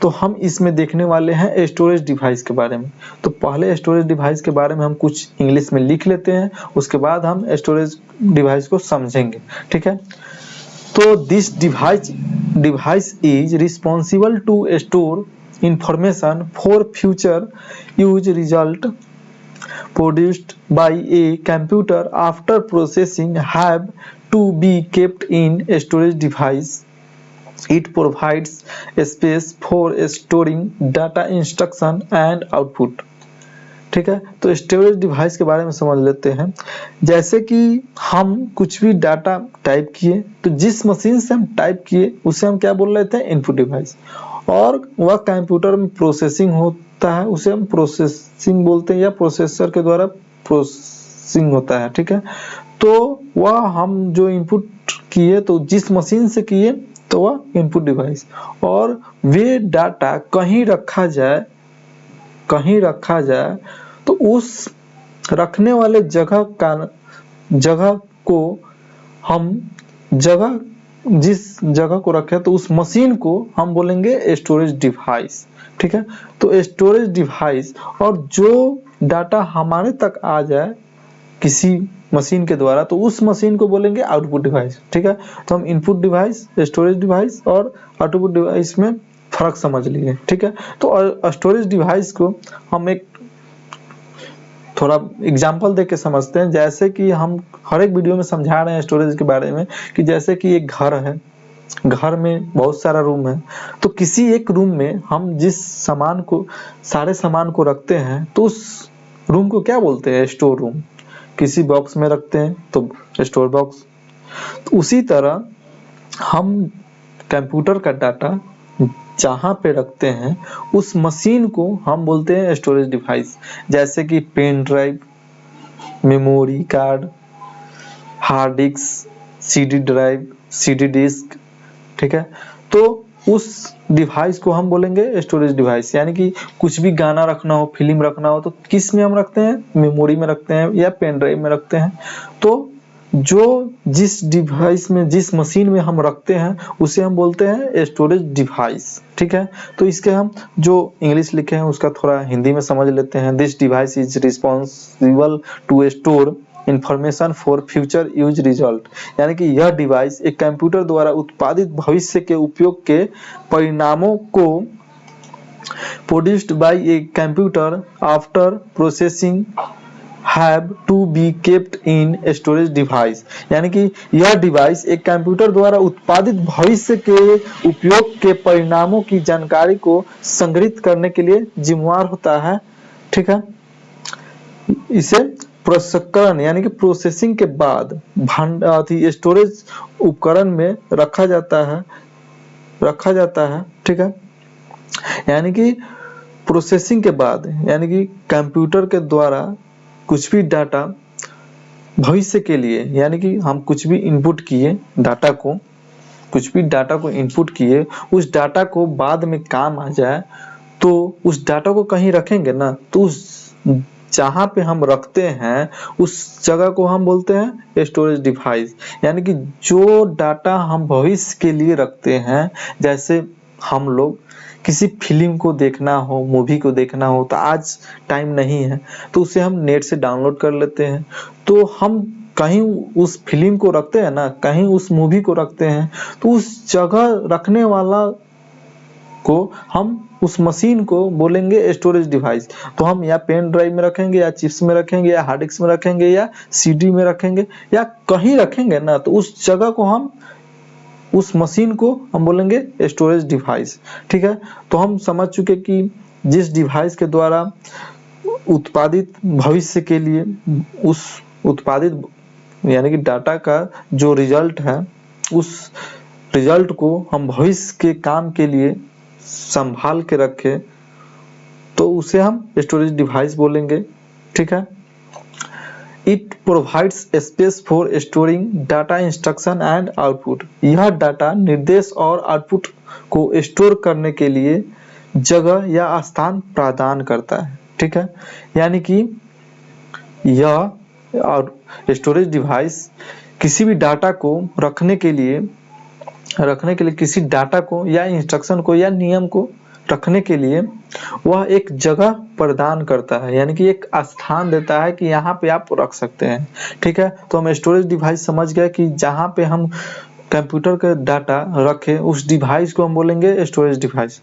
तो हम इसमें देखने वाले हैं स्टोरेज डिवाइस के बारे में। तो पहले स्टोरेज डिवाइस के बारे में हम कुछ इंग्लिश में लिख लेते हैं, उसके बाद हम स्टोरेज डिवाइस को समझेंगे, ठीक है। तो this device is responsible to store information for future use result produced by a computer after processing have to be kept in a storage device. It provides space for storing data instruction and output. ठीक है, तो storage device के बारे में समझ लेते हैं। जैसे कि हम कुछ भी डाटा टाइप किए, तो जिस मशीन से हम टाइप किए उसे हम क्या बोल रहे थे, इनपुट डिवाइस, और वह कंप्यूटर में प्रोसेसिंग होता है, उसे हम प्रोसेसिंग बोलते हैं, या प्रोसेसर के द्वारा प्रोसेसिंग होता है, ठीक है। तो वह हम जो इनपुट किए, तो जिस मशीन से किए तो वह इनपुट डिवाइस, और वे डाटा कहीं रखा जाए तो उस रखने वाले जगह को हम जिस जगह को रखे तो उस मशीन को हम बोलेंगे स्टोरेज डिवाइस, ठीक है। तो स्टोरेज डिवाइस, और जो डाटा हमारे तक आ जाए किसी मशीन के द्वारा, तो उस मशीन को बोलेंगे आउटपुट डिवाइस, ठीक है। तो हम इनपुट डिवाइस, स्टोरेज डिवाइस और आउटपुट डिवाइस में फर्क समझ लिए, ठीक है। तो स्टोरेज डिवाइस को हम एक थोड़ा एग्जांपल देके समझते हैं। जैसे कि हम हर एक वीडियो में समझा रहे हैं स्टोरेज के बारे में, कि जैसे कि एक घर है, घर में बहुत सारा रूम है, तो किसी एक रूम में हम जिस सारे सामान को रखते हैं, तो उस रूम को क्या बोलते हैं, स्टोर रूम। किसी बॉक्स में रखते हैं तो स्टोर बॉक्स। तो उसी तरह हम कंप्यूटर का डाटा जहाँ पे रखते हैं उस मशीन को हम बोलते हैं स्टोरेज डिवाइस। जैसे कि pen drive, memory card, hard disk, CD drive, CD disk, ठीक है। तो उस डिवाइस को हम बोलेंगे स्टोरेज डिवाइस। यानी कि कुछ भी गाना रखना हो, फिल्म रखना हो, तो किस में हम रखते हैं, मेमोरी में रखते हैं या पेन ड्राइव में रखते हैं। तो जो जिस डिवाइस में, जिस मशीन में हम रखते हैं उसे हम बोलते हैं स्टोरेज डिवाइस, ठीक है। तो इसके हम जो इंग्लिश लिखे हैं उसका थोड़ा हिंदी में समझ लेते हैं। This device is responsible to store information for future use result. यानी कि यह डिवाइस एक कंप्यूटर द्वारा उत्पादित भविष्य के उपयोग के परिणामों को produced by a computer after processing have to be kept in storage device। यानी कि यह डिवाइस एक कंप्यूटर द्वारा उत्पादित भविष्य के उपयोग के परिणामों की जानकारी को संग्रहित करने के लिए जिम्मेदार होता है, ठीक है। इसे प्रसंस्करण यानी कि प्रोसेसिंग के बाद स्टोरेज उपकरण में रखा जाता है, ठीक है। यानी कि प्रोसेसिंग के बाद, यानी कि कंप्यूटर के द्वारा कुछ भी डाटा भविष्य के लिए, यानी कि हम कुछ भी इनपुट किए कुछ भी डाटा को इनपुट किए, उस डाटा को बाद में काम आ जाए, तो उस डाटा को कहीं रखेंगे ना, तो उस जहाँ पे हम रखते हैं उस जगह को हम बोलते हैं स्टोरेज डिवाइस। यानी कि जो डाटा हम भविष्य के लिए रखते हैं, जैसे हम लोग किसी फिल्म को देखना हो, मूवी को देखना हो, तो आज टाइम नहीं है तो उसे हम नेट से डाउनलोड कर लेते हैं। तो हम कहीं उस फिल्म को रखते हैं ना, कहीं उस मूवी को रखते हैं, तो उस जगह रखने वाला को हम उस मशीन को बोलेंगे स्टोरेज डिवाइस। तो हम या पेन ड्राइव में रखेंगे, या चिप्स में रखेंगे, या हार्ड डिस्क में रखेंगे, या सीडी में रखेंगे, या कहीं रखेंगे ना, तो उस जगह को हम, उस मशीन को हम बोलेंगे स्टोरेज डिवाइस, ठीक है। तो हम समझ चुके कि जिस डिवाइस के द्वारा उत्पादित भविष्य के लिए उस उत्पादित यानी कि डाटा का जो रिजल्ट है, उस रिजल्ट को हम भविष्य के काम के लिए संभाल के रखें, तो उसे हम स्टोरेज डिवाइस बोलेंगे, ठीक है। It provides space for storing data instruction and output। यह डाटा निर्देश और आउटपुट को स्टोर करने के लिए जगह या स्थान प्रदान करता है, ठीक है। यानी कि यह स्टोरेज डिवाइस किसी भी डाटा को रखने के लिए किसी डाटा को या इंस्ट्रक्शन को या नियम को रखने के लिए वह एक जगह प्रदान करता है, यानी कि एक स्थान देता है कि यहाँ पे आप रख सकते हैं। ठीक है, तो हम स्टोरेज डिवाइस समझ गए कि जहाँ पे हम कंप्यूटर का डाटा रखें उस डिवाइस को हम बोलेंगे स्टोरेज डिवाइस।